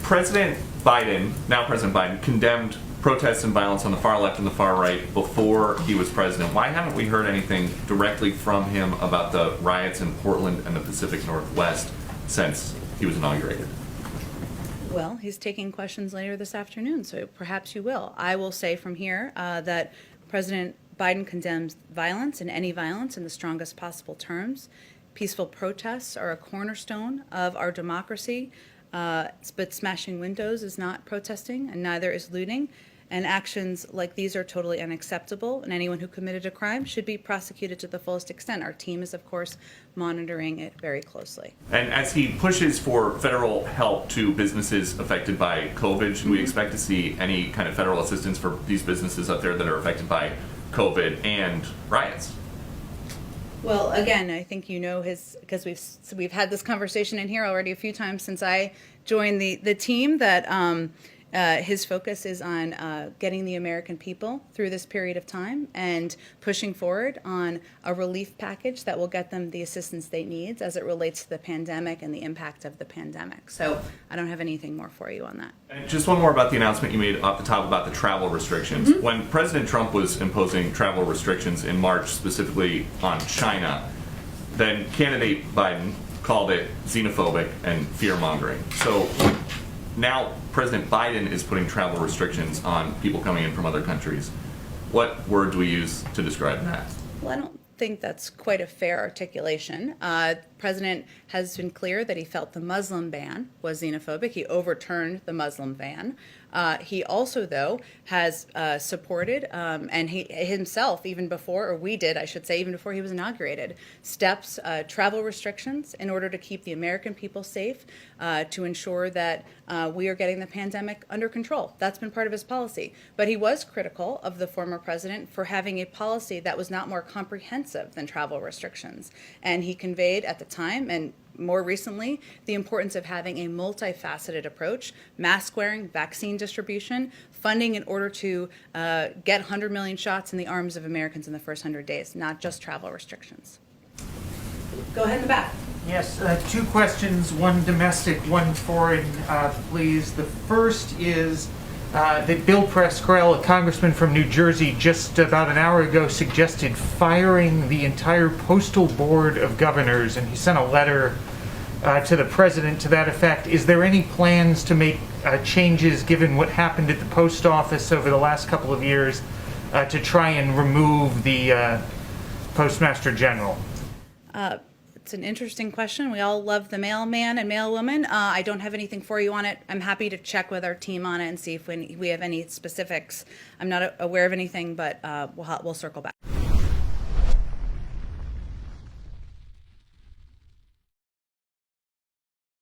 President Biden, now President Biden, condemned protests and violence on the far left and the far right before he was president. Why haven't we heard anything directly from him about the riots in Portland and the Pacific Northwest since he was inaugurated? Well, he's taking questions later this afternoon, so perhaps you will. I will say from here that President Biden condemns violence and any violence in the strongest possible terms. Peaceful protests are a cornerstone of our democracy, but smashing windows is not protesting, and neither is looting. And actions like these are totally unacceptable, and anyone who committed a crime should be prosecuted to the fullest extent. Our team is, of course, monitoring it very closely. And as he pushes for federal help to businesses affected by COVID, should we expect to see any kind of federal assistance for these businesses out there that are affected by COVID and riots? Well, again, I think you know because we've had this conversation in here already a few times since I joined the team, that his focus is on getting the American people through this period of time and pushing forward on a relief package that will get them the assistance they need as it relates to the pandemic and the impact of the pandemic. So I don't have anything more for you on that. And just one more about the announcement you made off the top about the travel restrictions. Mm-hmm. When President Trump was imposing travel restrictions in March, specifically on China, then candidate Biden called it xenophobic and fear-mongering. So now President Biden is putting travel restrictions on people coming in from other countries. What word do we use to describe that? Well, I don't think that's quite a fair articulation. The president has been clear that he felt the Muslim ban was xenophobic. He overturned the Muslim ban. He also, though, has supported, and he himself, even before, or we did, I should say, even before he was inaugurated, steps, travel restrictions in order to keep the American people safe, to ensure that we are getting the pandemic under control. That's been part of his policy. But he was critical of the former president for having a policy that was not more comprehensive than travel restrictions. And he conveyed at the time, and more recently, the importance of having a multifaceted approach: mask wearing, vaccine distribution, funding in order to get 100 million shots in the arms of Americans in the first 100 days, not just travel restrictions. Go ahead in the back. Yes, two questions, one domestic, one foreign, please. The first is that Bill Pascrell, a congressman from New Jersey, just about an hour ago suggested firing the entire Postal Board of Governors, and he sent a letter to the president to that effect. Is there any plans to make changes, given what happened at the post office over the last couple of years, to try and remove the Postmaster General? It's an interesting question. We all love the mailman and mailwoman. I don't have anything for you on it. I'm happy to check with our team on it and see if we have any specifics. I'm not aware of anything, but we'll circle back.